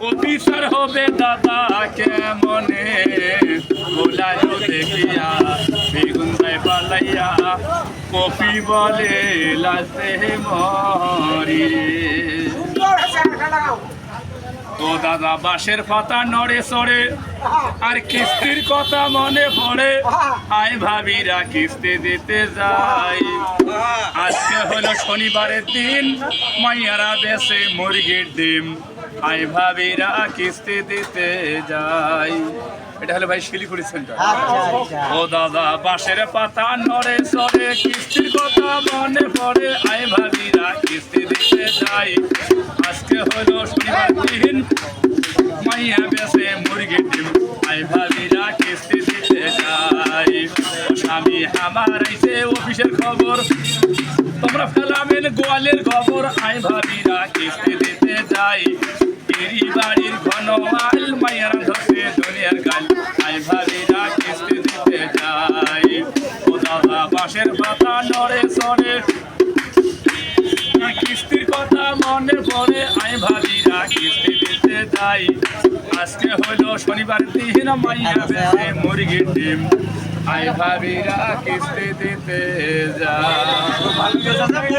Officer হবে দাদা কেমনে বলালো দেখিয়া বেগুন যায় পালাইয়া কপি বলে লাসে মরি ও দাদা বাঁশের পাতা নড়ে সরে আর কিস্তির কথা মনে পড়ে আয় ভাবিরা কিস্তি দিতে যাই আজকে হলো শনিবারের দিন মাইয়ারা বেশে মুরগির ডিম আয় ভাবিরা কিস্তি দিতে যাই এটা হলো ভাই শিলিগুড়ি সেন্টার ও দাদা বাঁশের পাতা নড়ে সরে কিস্তির কথা মনে পড়ে আয় ভাবিরা কিস্তি দিতে যাই আজকে হলো শনিবার দিন মাইয়া বেশে মুরগির ডিম আয় ভাবিরা কিস্তি দিতে যাই স্বামী আমার আইছে অফিসের খবর তোমরা ফেলাবেন গোয়ালের খবর আয় ভাবিরা কিস্তি দিতে যাই এরি বাড়ির ঘন মাল মাইয়ার ধসে দুনিয়ার গাল আয় ভাবিরা কিস্তি দিতে যাই ও দাদা বাঁশের পাতা নড়ে সরে কিস্তির কথা মনে পড়ে আয় ভাবিরা কিস্তি দিতে যাই আজকে হলো শনিবার দিন মাইয়া বেশে মুরগির ডিম আয় ভাবিরা কিস্তি দিতে যায়।